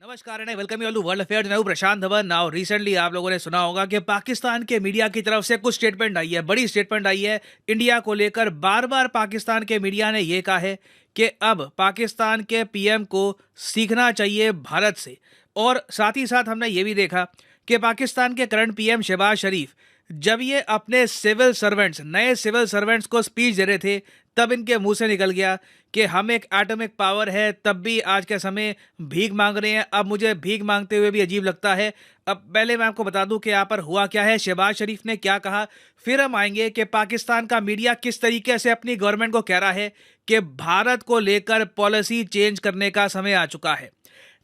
नमस्कार and welcome you all to world affairs. मैं हूं प्रशांत धवन। नाउ रिसेंटली आप लोगों ने सुना होगा कि पाकिस्तान के मीडिया की तरफ से कुछ स्टेटमेंट आई है, बड़ी स्टेटमेंट आई है इंडिया को लेकर। बार बार पाकिस्तान के मीडिया ने यह कहा है कि अब पाकिस्तान के पीएम को सीखना चाहिए भारत से। और साथ ही साथ हमने ये भी देखा कि पाकिस्तान के करंट पीएम शहबाज शरीफ जब ये अपने सिविल सर्वेंट्स, नए सिविल सर्वेंट्स को स्पीच दे रहे थे, तब इनके मुंह से निकल गया कि हम एक एटॉमिक पावर है, तब भी आज के समय भीख मांग रहे हैं। अब मुझे भीख मांगते हुए भी अजीब लगता है। अब पहले मैं आपको बता दूं कि यहाँ पर हुआ क्या है, शहबाज शरीफ ने क्या कहा, फिर हम आएंगे कि पाकिस्तान का मीडिया किस तरीके से अपनी गवर्नमेंट को कह रहा है कि भारत को लेकर पॉलिसी चेंज करने का समय आ चुका है।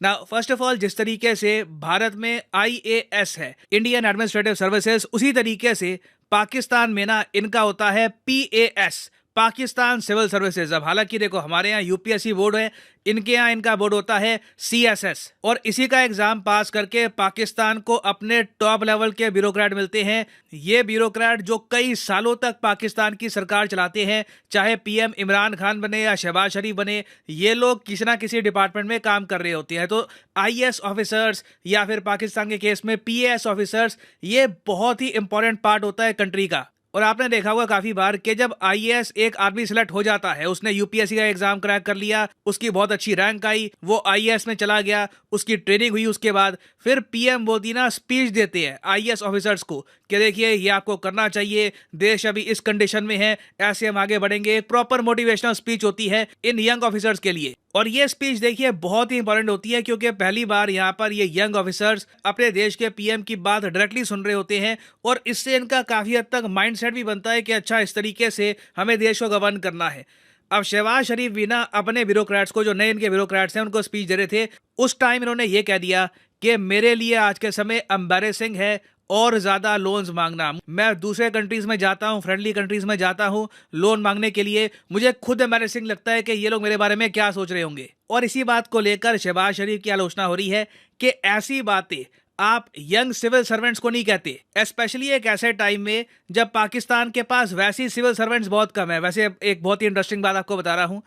ना फर्स्ट ऑफ ऑल, जिस तरीके से भारत में आईएएस है, इंडियन एडमिनिस्ट्रेटिव सर्विसेज, उसी तरीके से पाकिस्तान में ना इनका होता है पीएएस, पाकिस्तान सिविल सर्विसेज। अब हालांकि देखो, हमारे यहाँ यूपीएससी बोर्ड है, इनके यहाँ इनका बोर्ड होता है सीएसएस। और इसी का एग्जाम पास करके पाकिस्तान को अपने टॉप लेवल के ब्यूरोक्रेट मिलते हैं। ये ब्यूरोक्रेट जो कई सालों तक पाकिस्तान की सरकार चलाते हैं, चाहे पीएम इमरान खान बने या शहबाज शरीफ बने, ये लोग किसी ना किसी डिपार्टमेंट में काम कर रहे होते हैं। तो आईएएस ऑफिसर्स या फिर पाकिस्तान के केस में पीएएस ऑफिसर्स, ये बहुत ही इंपॉर्टेंट पार्ट होता है कंट्री का। और आपने देखा होगा काफी बार कि जब आईएएस एक आदमी सिलेक्ट हो जाता है, उसने यूपीएससी का एग्जाम क्रैक कर लिया, उसकी बहुत अच्छी रैंक आई, वो आईएएस में चला गया, उसकी ट्रेनिंग हुई, उसके बाद फिर पीएम मोदी ना स्पीच देते हैं आईएएस ऑफिसर्स को कि देखिए ये आपको करना चाहिए, देश अभी इस कंडीशन में है, ऐसे हम आगे बढ़ेंगे। एक प्रॉपर मोटिवेशनल स्पीच होती है इन यंग ऑफिसर्स के लिए। और ये स्पीच देखिए बहुत ही इंपॉर्टेंट होती है, क्योंकि पहली बार यहाँ पर ये यंग ऑफिसर्स अपने देश के पीएम की बात डायरेक्टली सुन रहे होते हैं, और इससे इनका काफी हद तक माइंडसेट भी बनता है कि अच्छा, इस तरीके से हमें देश को गवर्न करना है। अब शहबाज शरीफ भी ना अपने ब्यूरोक्रेट्स को, जो नए इनके ब्यूरोक्रेट्स हैं, उनको स्पीच दे रहे थे, उस टाइम इन्होंने ये कह दिया कि मेरे लिए आज के समय एम्बैरेसिंग है और ज्यादा लोन्स मांगना। मैं दूसरे कंट्रीज में जाता हूँ, फ्रेंडली कंट्रीज में जाता हूँ लोन मांगने के लिए, मुझे खुद एम्बैरेसिंग लगता है कि ये लोग मेरे बारे में क्या सोच रहे होंगे। और इसी बात को लेकर शहबाज शरीफ की आलोचना हो रही है कि ऐसी बातें आप यंग सिविल सर्वेंट्स को नहीं कहते, स्पेशली एक ऐसे टाइम में जब पाकिस्तान के पास वैसी सिविल सर्वेंट्स बहुत कम है। वैसे एक बहुत ही इंटरेस्टिंग बात आपको बता रहा हूँ,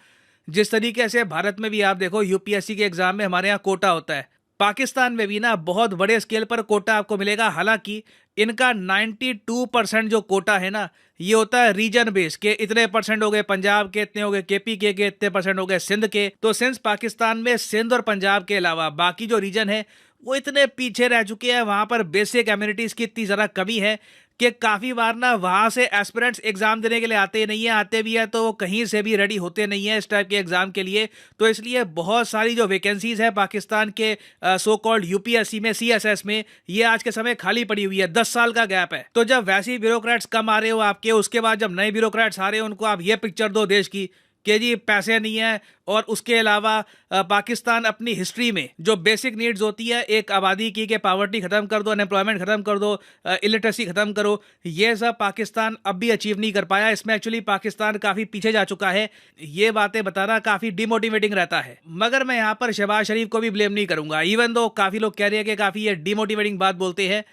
जिस तरीके से भारत में भी आप देखो यूपीएससी के एग्जाम में हमारे यहाँ कोटा होता है, पाकिस्तान में भी ना बहुत बड़े स्केल पर कोटा आपको मिलेगा। हालांकि इनका 92% जो कोटा है ना, ये होता है रीजन बेस के। इतने परसेंट हो गए पंजाब के, इतने हो गए केपी के इतने परसेंट हो गए सिंध के। तो सिंस पाकिस्तान में सिंध और पंजाब के अलावा बाकी जो रीजन है वो इतने पीछे रह चुके हैं, वहां पर बेसिक एम्यूनिटीज की इतनी ज़्यादा कमी है कि काफ़ी बार ना वहाँ से एस्पिरेंट्स एग्ज़ाम देने के लिए आते नहीं है, आते भी है तो वो कहीं से भी रेडी होते नहीं है इस टाइप के एग्ज़ाम के लिए। तो इसलिए बहुत सारी जो वैकेंसीज है पाकिस्तान के सो कॉल्ड यूपीएससी में, सीएसएस में, ये आज के समय खाली पड़ी हुई है। 10 साल का गैप है। तो जब वैसे ही ब्यूरोक्रेट्स कम आ रहे हो आपके, उसके बाद जब नए ब्यूरोक्रेट्स आ रहे हो, उनको आप ये पिक्चर दो देश की कि जी पैसे नहीं है, और उसके अलावा पाकिस्तान अपनी हिस्ट्री में जो बेसिक नीड्स होती है एक आबादी की, कि पावर्टी खत्म कर दो, अनएम्प्लॉयमेंट खत्म कर दो, इलिटरेसी खत्म करो, ये सब पाकिस्तान अब भी अचीव नहीं कर पाया। इसमें एक्चुअली पाकिस्तान काफ़ी पीछे जा चुका है। ये बातें बताना काफ़ी डिमोटिवेटिंग रहता है। मगर मैं यहाँ पर शहबाज शरीफ को भी ब्लेम नहीं करूँगा, इवन दो काफ़ी लोग कह रहे हैं कि काफ़ी ये डिमोटिवेटिंग बात बोलते हैं।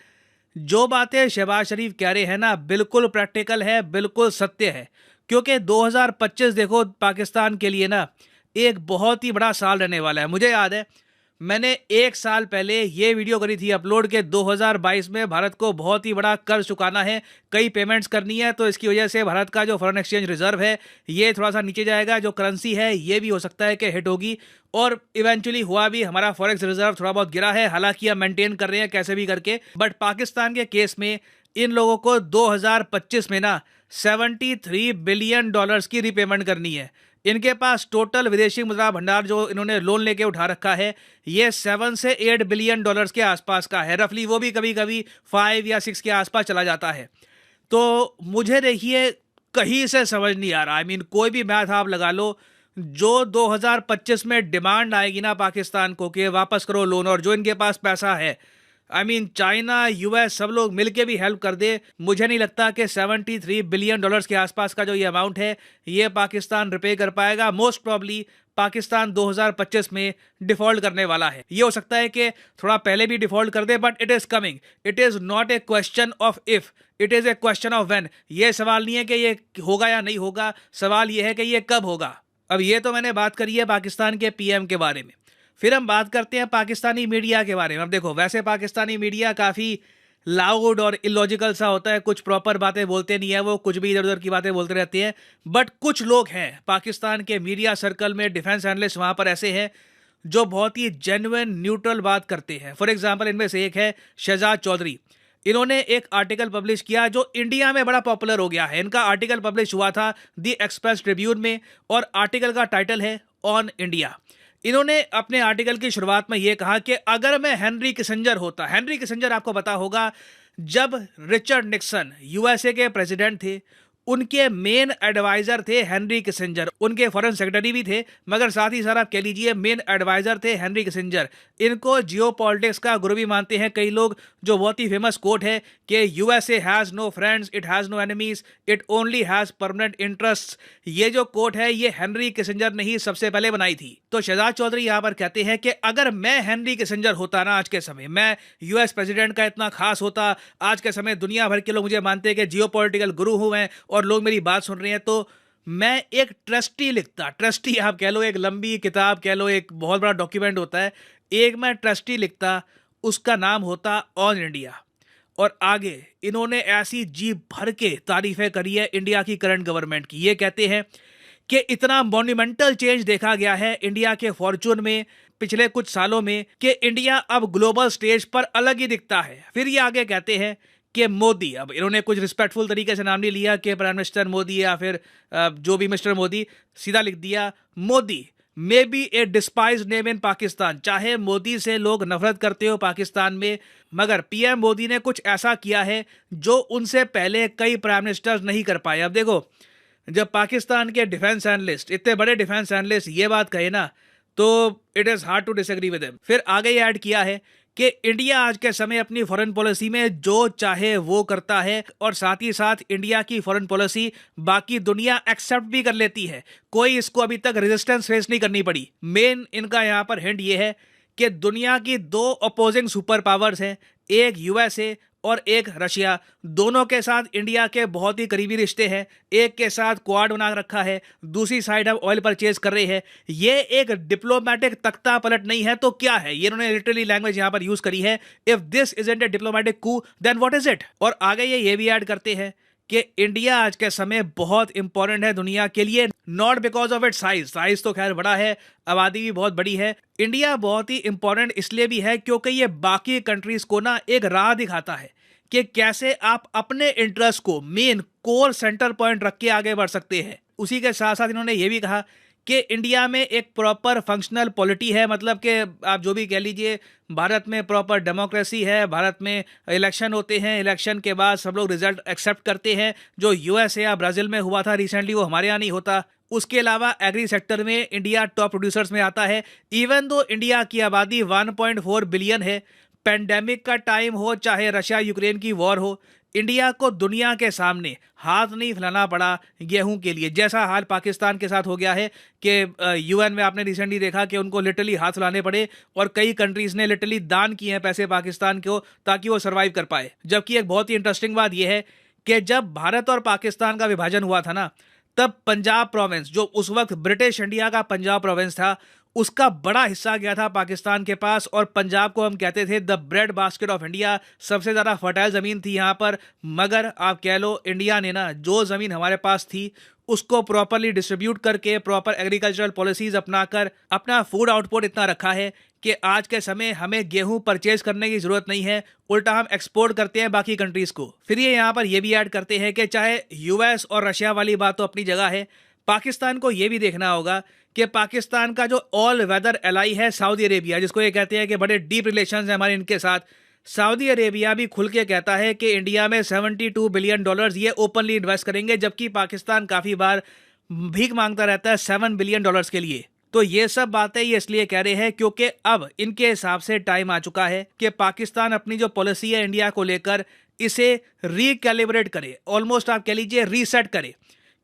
जो बातें शहबाज शरीफ कह रहे हैं ना, बिल्कुल प्रैक्टिकल है, बिल्कुल सत्य है। क्योंकि 2025 देखो पाकिस्तान के लिए ना एक बहुत ही बड़ा साल रहने वाला है। मुझे याद है मैंने 1 साल पहले ये वीडियो करी थी अपलोड के 2022 में भारत को बहुत ही बड़ा कर्ज चुकाना है, कई पेमेंट्स करनी है, तो इसकी वजह से भारत का जो फॉरेन एक्सचेंज रिजर्व है ये थोड़ा सा नीचे जाएगा, जो करेंसी है ये भी हो सकता है कि हिट होगी। और इवेंचुअली हुआ भी, हमारा फॉरेक्स रिजर्व थोड़ा बहुत गिरा है, हालांकि हम मेंटेन कर रहे हैं कैसे भी करके। बट पाकिस्तान के केस में इन लोगों को 2025 में ना $73 बिलियन की रीपेमेंट करनी है। इनके पास टोटल विदेशी मुद्रा भंडार जो इन्होंने लोन लेके उठा रखा है, ये 7 से 8 बिलियन डॉलर्स के आसपास का है रफली। वो भी कभी कभी 5 या 6 के आसपास चला जाता है। तो मुझे देखिए कहीं से समझ नहीं आ रहा, आई मीन कोई भी मैथ आप लगा लो, जो 2025 में डिमांड आएगी ना पाकिस्तान को कि वापस करो लोन, और जो इनके पास पैसा है, आई मीन चाइना, यूएस, सब लोग मिलके भी हेल्प कर दे, मुझे नहीं लगता कि 73 बिलियन डॉलर्स के आसपास का जो ये अमाउंट है ये पाकिस्तान रिपे कर पाएगा। मोस्ट प्रॉब्ली पाकिस्तान 2025 में डिफॉल्ट करने वाला है। ये हो सकता है कि थोड़ा पहले भी डिफॉल्ट कर दे, but it is coming. It is not a question of if, it is a question of when. ये सवाल नहीं है कि ये होगा या नहीं होगा, सवाल ये है कि ये कब होगा। अब ये तो मैंने बात करी है पाकिस्तान के पीएम के बारे में। फिर हम बात करते हैं पाकिस्तानी मीडिया के बारे में। अब देखो, वैसे पाकिस्तानी मीडिया काफ़ी लाउड और इलॉजिकल सा होता है, कुछ प्रॉपर बातें बोलते नहीं है, वो कुछ भी इधर उधर की बातें बोलते रहते हैं। बट कुछ लोग हैं पाकिस्तान के मीडिया सर्कल में, डिफेंस एनालिस्ट वहाँ पर ऐसे हैं जो बहुत ही जेन्युइन न्यूट्रल बात करते हैं। फॉर एग्जाम्पल, इनमें से एक है शहजाद चौधरी। इन्होंने एक आर्टिकल पब्लिश किया जो इंडिया में बड़ा पॉपुलर हो गया है। इनका आर्टिकल पब्लिश हुआ था द एक्सप्रेस ट्रिब्यून में और आर्टिकल का टाइटल है ऑन इंडिया। इन्होंने अपने आर्टिकल की शुरुआत में यह कहा कि अगर मैं हेनरी किसिंजर होता, हेनरी किसिंजर आपको पता होगा, जब रिचर्ड निक्सन यूएसए के प्रेसिडेंट थे, उनके मेन एडवाइजर थे हेनरी किसिंजर। उनके फॉरेन सेक्रेटरी भी थे, मगर साथ ही साथ आप कह लीजिए मेन एडवाइजर थे हेनरी किसिंजर। इनको जियो पॉलिटिक्स का गुरु भी मानते हैं कई लोग, जो बहुत ही फेमस कोट है कि USA has no friends, it has no enemies, it only has permanent interest. ये जो कोट है ये हेनरी किसिंजर ने ही सबसे पहले बनाई थी। तो शहजाद चौधरी यहाँ पर कहते हैं कि अगर मैं हेनरी किसिंजर होता ना, आज के समय मैं यूएस प्रेसिडेंट का इतना खास होता, आज के समय दुनिया भर के लोग मुझे मानते हैं कि जियो पॉलिटिकल गुरु हूँ मैं और लोग मेरी बात सुन रहे हैं, तो मैं एक ट्रस्टी लिखता। ट्रस्टी आप कह लो, एक लंबी किताब कह लो, एक बहुत बड़ा डॉक्यूमेंट होता है, एक मैं ट्रस्टी लिखता, उसका नाम होता ऑन इंडिया। और आगे इन्होंने ऐसी जी भर के तारीफें करी है इंडिया की करंट गवर्नमेंट की। ये कहते हैं कि इतना मॉन्यूमेंटल चेंज देखा गया है इंडिया के फॉर्चून में पिछले कुछ सालों में कि इंडिया अब ग्लोबल स्टेज पर अलग ही दिखता है। फिर ये आगे कहते हैं कि मोदी, अब इन्होंने कुछ रिस्पेक्टफुल तरीके से नाम नहीं लिया कि प्राइम मिनिस्टर मोदी या फिर जो भी मिस्टर मोदी, सीधा लिख दिया Modi may be A despise name in Pakistan. चाहे मोदी से लोग नफरत करते हो पाकिस्तान में, मगर पीएम मोदी ने कुछ ऐसा किया है जो उनसे पहले कई प्राइम मिनिस्टर्स नहीं कर पाए। अब देखो, जब पाकिस्तान के डिफेंस एनालिस्ट, इतने बड़े डिफेंस एनालिस्ट ये बात कहे ना, तो it is hard to disagree with him. फिर आगे ये ऐड किया है कि इंडिया आज के समय अपनी फॉरेन पॉलिसी में जो चाहे वो करता है और साथ ही साथ इंडिया की फॉरेन पॉलिसी बाकी दुनिया एक्सेप्ट भी कर लेती है। कोई इसको अभी तक रेजिस्टेंस फेस नहीं करनी पड़ी। मेन इनका यहाँ पर हिंट ये है कि दुनिया की दो अपोजिंग सुपर पावर्स हैं, एक यूएसए और एक रशिया। दोनों के साथ इंडिया के बहुत ही करीबी रिश्ते हैं। एक के साथ क्वाड बना रखा है, दूसरी साइड हम ऑयल परचेज कर रहे हैं। ये एक डिप्लोमेटिक तख्ता पलट नहीं है तो क्या है? ये इन्होंने लिटरली लैंग्वेज यहां पर यूज करी है, if this isn't a diplomatic coup then what is it. और आगे ये भी ऐड करते हैं कि इंडिया आज के समय बहुत इंपॉर्टेंट है दुनिया के लिए, not because of it size तो खैर बड़ा है, आबादी भी बहुत बड़ी है। इंडिया बहुत ही इंपॉर्टेंट इसलिए भी है क्योंकि ये बाकी कंट्रीज को ना एक राह दिखाता है कि कैसे आप अपने इंटरेस्ट को मेन कोर सेंटर पॉइंट रख के आगे बढ़ सकते हैं। उसी के साथ साथ इन्होंने ये भी कहा कि इंडिया में एक प्रॉपर फंक्शनल पॉलिटी है, मतलब कि आप जो भी कह लीजिए, भारत में प्रॉपर डेमोक्रेसी है, भारत में इलेक्शन होते हैं, इलेक्शन के बाद सब लोग रिजल्ट एक्सेप्ट करते हैं। जो यूएसए या ब्राज़ील में हुआ था रिसेंटली, वो हमारे यहाँ नहीं होता। उसके अलावा एग्री सेक्टर में इंडिया टॉप प्रोड्यूसर्स में आता है। इवन दो इंडिया की आबादी 1.4 बिलियन है, पेंडेमिक का टाइम हो चाहे रशिया यूक्रेन की वॉर हो, इंडिया को दुनिया के सामने हाथ नहीं फैलाना पड़ा गेहूं के लिए, जैसा हाल पाकिस्तान के साथ हो गया है कि यूएन में आपने रिसेंटली देखा कि उनको लिटरली हाथ फैलाने पड़े और कई कंट्रीज ने लिटरली दान किए हैं पैसे पाकिस्तान को ताकि वो सर्वाइव कर पाए। जबकि एक बहुत ही इंटरेस्टिंग बात यह है कि जब भारत और पाकिस्तान का विभाजन हुआ था ना, तब पंजाब प्रोविंस, जो उस वक्त ब्रिटिश इंडिया का पंजाब प्रोविंस था, उसका बड़ा हिस्सा गया था पाकिस्तान के पास। और पंजाब को हम कहते थे the bread basket of India, सबसे ज़्यादा फर्टाइल ज़मीन थी यहाँ पर। मगर आप कह लो इंडिया ने ना जो ज़मीन हमारे पास थी उसको प्रॉपरली डिस्ट्रीब्यूट करके, प्रॉपर एग्रीकल्चरल पॉलिसीज़ अपनाकर अपना फूड आउटपुट इतना रखा है कि आज के समय हमें गेहूं परचेज करने की ज़रूरत नहीं है, उल्टा हम एक्सपोर्ट करते हैं बाकी कंट्रीज़ को। फिर ये यहाँ पर ये भी ऐड करते हैं कि चाहे यूएस और रशिया वाली बात तो अपनी जगह है, पाकिस्तान को ये भी देखना होगा कि पाकिस्तान का जो ऑल वेदर एलाई है सऊदी अरेबिया, जिसको ये कहते हैं कि बड़े डीप रिलेशंस हैं हमारे इनके साथ, सऊदी अरेबिया भी खुल के कहता है कि इंडिया में $72 बिलियन ये ओपनली इन्वेस्ट करेंगे, जबकि पाकिस्तान काफ़ी बार भीख मांगता रहता है $7 बिलियन के लिए। तो ये सब बातें ये इसलिए कह रहे हैं क्योंकि अब इनके हिसाब से टाइम आ चुका है कि पाकिस्तान अपनी जो पॉलिसी है इंडिया को लेकर इसे रिकैलिब्रेट करे, ऑलमोस्ट आप कह लीजिए रीसेट करे।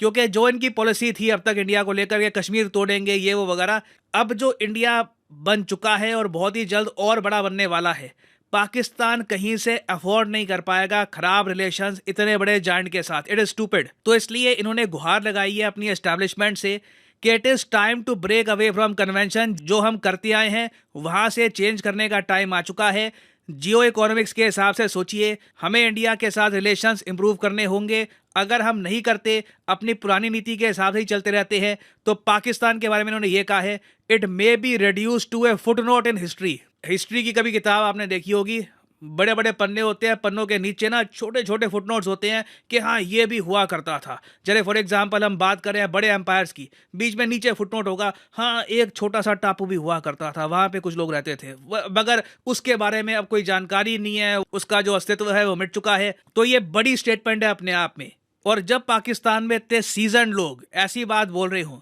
क्योंकि जो इनकी पॉलिसी थी अब तक इंडिया को लेकर के कश्मीर तोड़ेंगे ये वो वगैरह, अब जो इंडिया बन चुका है और बहुत ही जल्द और बड़ा बनने वाला है, पाकिस्तान कहीं से अफोर्ड नहीं कर पाएगा खराब रिलेशंस इतने बड़े जायंट के साथ। It is stupid. तो इसलिए इन्होंने गुहार लगाई है अपनी एस्टैब्लिशमेंट से कि it is time to break away from convention. जो हम करते आए हैं वहां से चेंज करने का टाइम आ चुका है। जियो इकोनॉमिक्स के हिसाब से सोचिए, हमें इंडिया के साथ रिलेशंस इंप्रूव करने होंगे। अगर हम नहीं करते, अपनी पुरानी नीति के हिसाब से ही चलते रहते हैं, तो पाकिस्तान के बारे में इन्होंने ये कहा है, it may be reduce to a footnote in history. History की कभी किताब आपने देखी होगी, बड़े बड़े पन्ने होते हैं, पन्नों के नीचे ना छोटे छोटे फुटनोट्स होते हैं कि हाँ ये भी हुआ करता था। चले फॉर एग्जांपल हम बात करें बड़े एम्पायर्स की, बीच में नीचे फुटनोट होगा, हाँ एक छोटा सा टापू भी हुआ करता था, वहां पे कुछ लोग रहते थे, मगर उसके बारे में अब कोई जानकारी नहीं है, उसका जो अस्तित्व है वो मिट चुका है। तो ये बड़ी स्टेटमेंट है अपने आप में। और जब पाकिस्तान में इतने सीजन लोग ऐसी बात बोल रहे हों,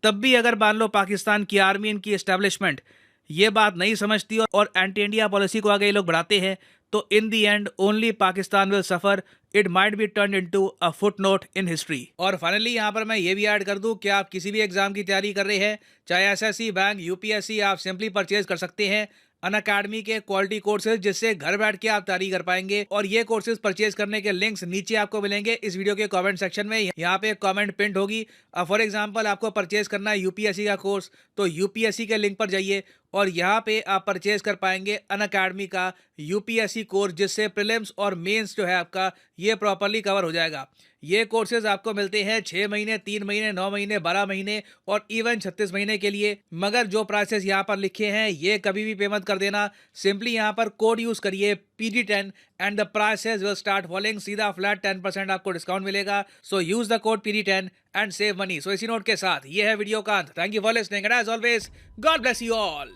तब भी अगर मान लो पाकिस्तान की आर्मी, इनकी एस्टेब्लिशमेंट ये बात नहीं समझती और एंटी इंडिया पॉलिसी को आगे ये लोग बढ़ाते हैं, तो in the end only Pakistan will suffer. It might be turn into a footnote in history. और फाइनली यहाँ पर मैं ये भी ऐड कर दूं कि आप किसी भी एग्जाम की तैयारी कर रहे हैं, चाहे एसएससी, बैंक, यूपीएससी, आप सिंपली परचेज कर सकते हैं अनअकैडमी के क्वालिटी कोर्सेज, जिससे घर बैठ के आप तैयारी कर पाएंगे। और ये कोर्सेज परचेज करने के लिंक्स नीचे आपको मिलेंगे इस वीडियो के कमेंट सेक्शन में। यहाँ पे कमेंट पिंड होगी। फॉर एग्जांपल आपको परचेज करना है यूपीएससी का कोर्स, तो यूपीएससी के लिंक पर जाइए और यहाँ पे आप परचेज कर पाएंगे अनअकैडमी का यूपीएससी कोर्स, जिससे प्रीलिम्स और मेंस जो है आपका ये प्रॉपरली कवर हो जाएगा। ये कोर्सेज आपको मिलते हैं 6 महीने, 3 महीने, 9 महीने, 12 महीने और इवन 36 महीने के लिए। मगर जो प्राइसेस यहाँ पर लिखे हैं ये कभी भी पेमेंट कर देना। सिंपली यहाँ पर कोड यूज करिए PD10 and the prices will start following. सीधा फ्लैट 10% आपको डिस्काउंट मिलेगा। So use the code PD10 and save money. So इसी नोट के साथ ये है वीडियो का अंत। Thank you for listening and as always God bless you all.